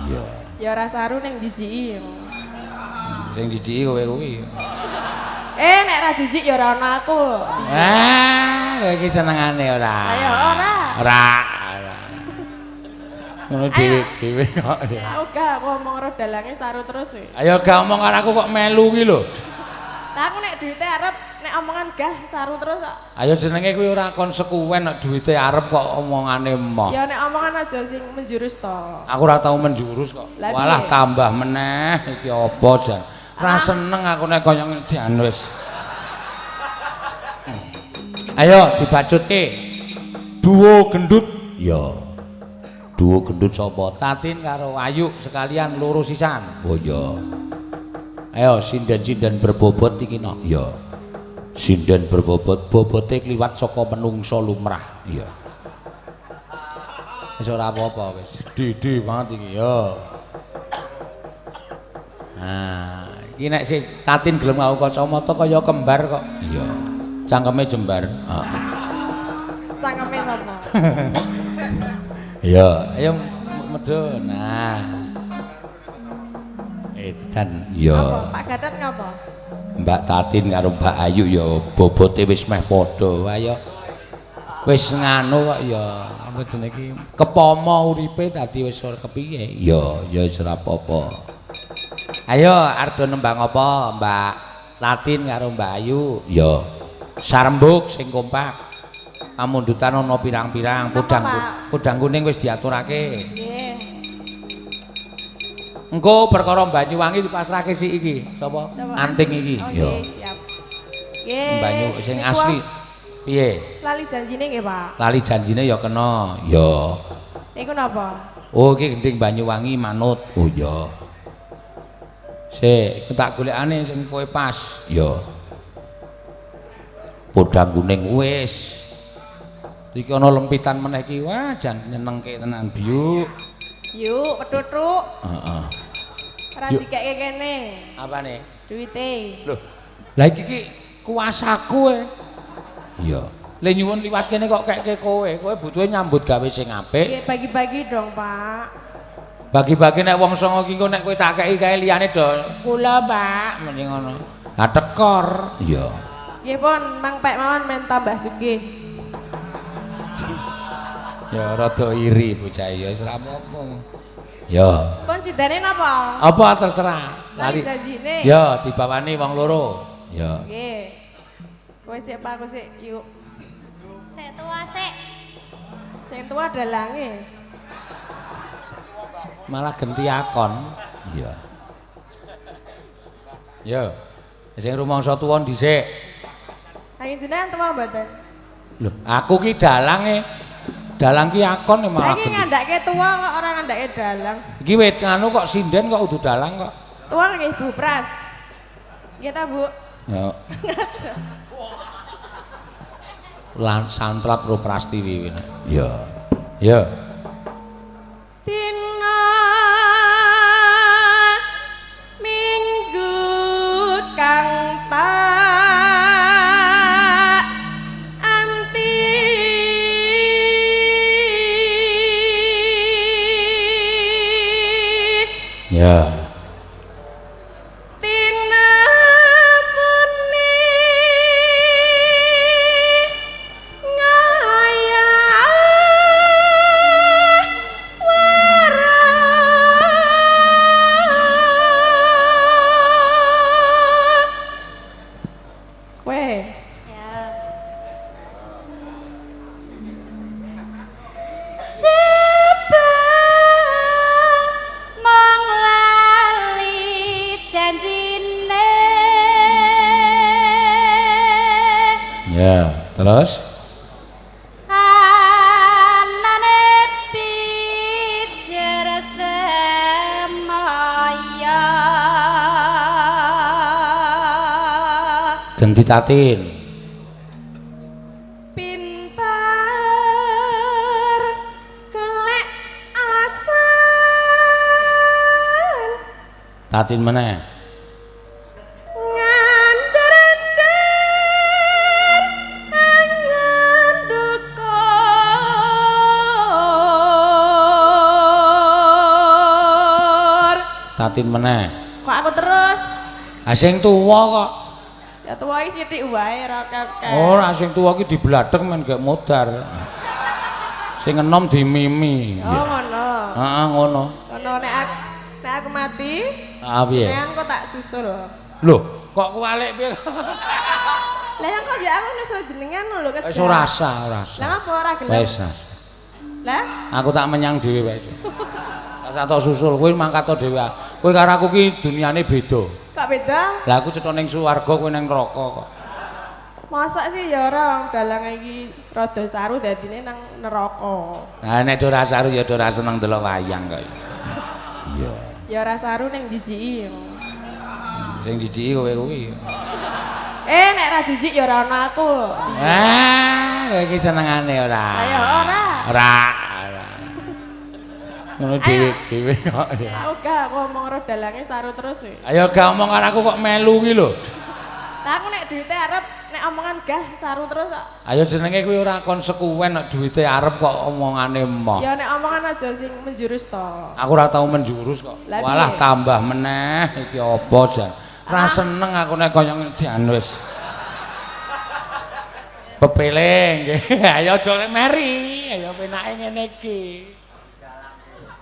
Iya. Ya ora saru ning dijiki. Sing dijiki kowe kuwi. Nek ra jijik ya ora ana aku. Kowe iki senengane ora. Ayo ora. Ora. Ngono dhewe-dhewe kok ya. Aku gak ngomong karo dalange saru terus e. Ayo gak omong karo aku kok melu ki lho. Lah aku nek duwite arep nek omongan gah saru terus kok. Ayo jenenge kuwi ora konsekuen nek duwite arep kok omongane emoh. Ya nek omongan aja sing menjurus to. Aku ora tau menjurus kok. Lah, Walah piye? tambah meneh iki apa jan. Ora seneng aku nek kaya ngene wis. Ayo dibacutke. Duo gendut. Ya. Duo gendut sapa? Tatin karo Ayu sekalian loro sisan. Oh iya. Ayo sinden-sinden berbobot iki no. Iya. Sinden berbobot, bobote kliwat saka menungsa lumrah. Iya. Wis ora apa-apa wis. Didi banget iki ya. Nah, iki nek si Tatin gelem nganggo kacamata kaya kembar kok. Iya. Cangkeme jembar. Heeh. Cangkeme sapa? Iya, ayo medho. Nah. Edan. Iya. Apa? Pak Gatot ngapa? Mbak Tatin karo Mbak Ayu ya bobote wis meh padha. Ayo. Wis nganu kok ya apa jenenge iki kepama uripe dadi wis ora kepiye. Ya, ya wis ora apa-apa. Ayo arep nembang apa, Mbak Tatin karo Mbak Ayu? Ya. Sarembuk sing kompak. Amundutan ana pirang-pirang, podang kuning wis diaturake. Nggih. Engko perkara Banyuwangi dipasrahke si iki, sapa? Anting iki. Oh, Ya. nggih, siap. Nggih. Banyu sing Niku asli. Piye? Lali janjine nggih, Pak. Lali janjine ya kena. Ya. Niku napa? Oh, iki gending Banyuwangi manut. Oh ya. Sik, tak golekane sing kowe pas. Ya. Podang kuning wis. Iki ana lempitan meneh iki. Wah, jan nyenengke tenan, Biuk. Yuk, petutuk. Heeh. Ora Yuk. dikeke kene. Apane? Duwite. Loh. Lah iki kuasaku e. Iya. Le nyuwun liwat kene kok keke kowe. Kowe butuhe nyambut gawe sing apik. Nggih, bagi-bagi dong, Pak. Bagi-bagi nek wong songo ki engko nek kowe tak keki kae liyane do. Kula, Pak, mending ngono. Ha tekor. Iya. Nggih pun, Mang Pek mawon men tambah sugih. Ya rada iri bocah ya wis ora apa-apa. Ya. Pun cidane napa? Apa terserah. Lali janjine. Ya dibawani wong loro. Ya. Nggih. Kowe sik Pak, aku sik. Yuk. Sik tua sik. Sing tua dalange. Malah genti akon. Iya. Ya. Sing rumangsa tuwa dhisik. Ayo jenengan tua mboten? Lho, aku ki dalange. Dalang ki akon ya malah Lagi genti. ngandake tua kok ora ngandake dalang. Iki wit nganu kok sinden kok udu dalang kok. Tua nggih Bu Pras. Nggih ta, Bu? Ya. Ngaja. Lan santrat Pro Prastiwi wene. Ya. Ya. Dina minggu kang tak anti Ya. Tina muni ngayah wara. Kowe Ya. Sebab mong lali janjine. Ya, terus Anane pijer semaya. ganti Tatin. pinter golek alasan Tatin meneh. ngandur-ndur nganduka Tatin meneh. Kok aku terus? Ah sing tuwa kok. Ya tuwa iki sithik wae ora kakek. Ora sing tuwa ki dibladhek men gak modar. Sing enom dimimi. Oh ngono. Heeh ngono. Ngono nek aku mati. Ah piye? Nek kok tak susul. Lho, kok kualik piye? Lah yang kok ya aku nusul jenengan lho kejak. Wis ora sah, ora sah. Lah apa ora gelem? Wis. Lah? Aku tak menyang dhewe wis. Sak tok susul kowe mangkat to dhewe. Kowe karo aku ki dunyane beda. Kok beda? Lah aku cetha ning swarga kowe ning neraka kok. Masa sih ya ora wong dalange iki rada saru dadine nang neraka. Nah nek ora saru ya ora seneng delok wayang kok. Iya. Ya ora saru ning jijiki. Sing jijiki kowe kuwi. Nek ra jijik ya ora ana aku. Kowe iki senengane ora. Lah ya ora. Ora. Ngono dhewe kok ya. Aku gak ngomong karo dalange saru terus e. Ayo gak omong karo aku kok melu ki lho. Lah aku nek duwite arep nek omongan gah saru terus kok. Ayo jenenge kuwi ora konsekuen nek duwite arep kok omongane emoh. Ya nek omongan aja sing menjurus to. Aku ora tau menjurus kok. Lah, Walah piye? tambah meneh iki apa jan. Ora seneng aku nek kaya ngedian wis. Pepeling nggih. Ayo aja meri, ayo penake ngene iki.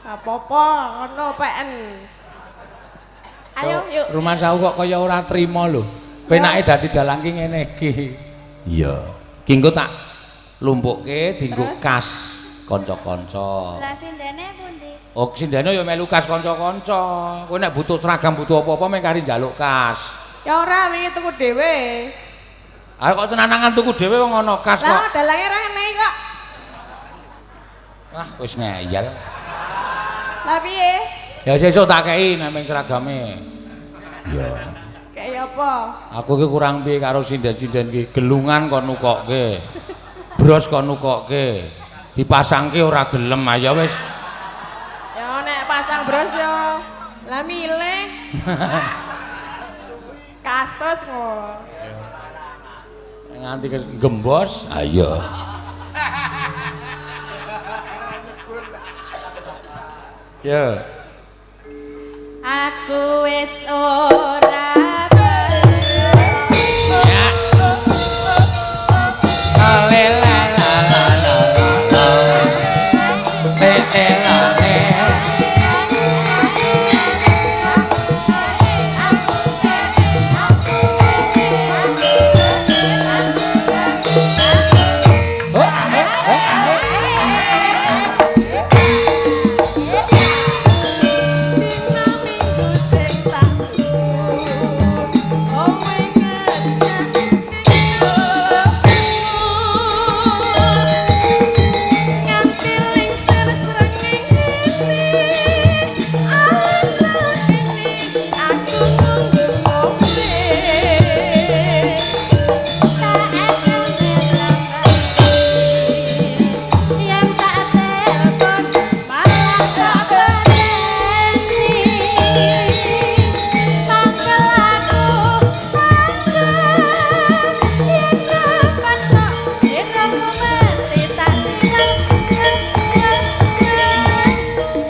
Apa-apa ngono PN. Ayo yuk. Rumah sawu kok kaya ora trima lho. Penake dadi dalang ki ngene iki. Iya. Ki engko tak lumpukke dienggo Terus? kas kanca-kanca. Lah sindene pundi? Oh, sindene ya melu kas kanca-kanca. Kowe nek butuh seragam, butuh apa-apa meng kari njaluk kas. Ya ora wingi tuku dhewe. Ayo kok tenanangan tuku dhewe wong ana kas kok. Lah dalange ra enek kok. Wah, wis ngeyel. Lah piye? Ya sesuk tak kei nek ming seragame. Iya. Kayak apa? Aku ki kurang piye karo sinden-sinden ki. Gelungan kok nukokke. Bros kok nukokke. Dipasangke ora gelem ayo wis. Ya nek pasang bros yo. Lah milih. Kasus ngono. Nganti gembos, ayo. Ya. Aku wis ora Ya. Lela la la la la. Lela le.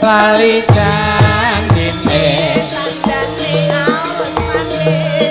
Lali janjine Tandane awasane.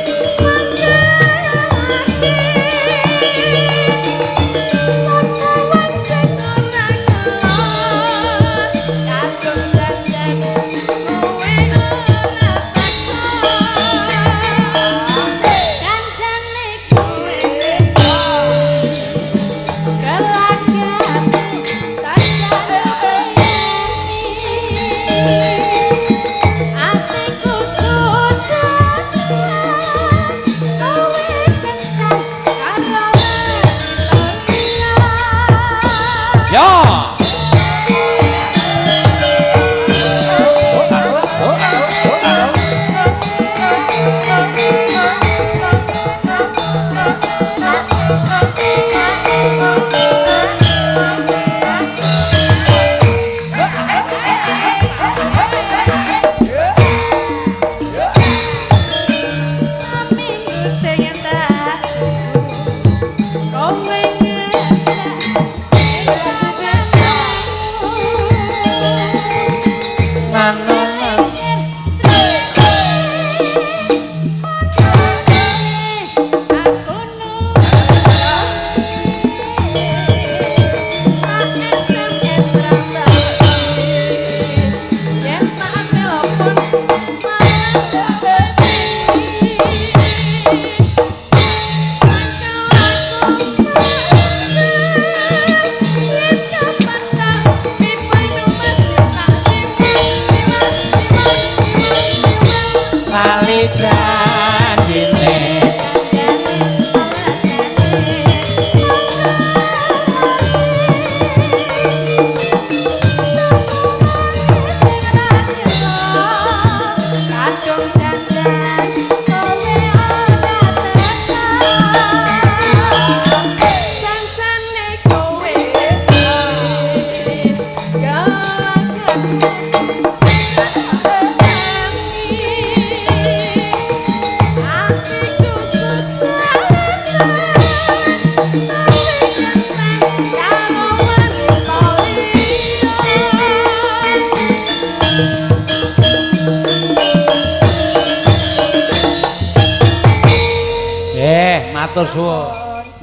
matur suwun.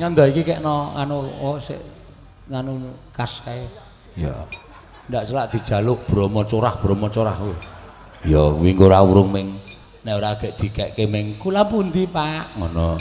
Nyanda iki kekno anu sik nganu kas kae. Ya. Ndak selak dijaluk Brahma Corah kuwi. Ya kuwi ora urung ming nek ora gek dikekke ming kula pundi Pak ngono.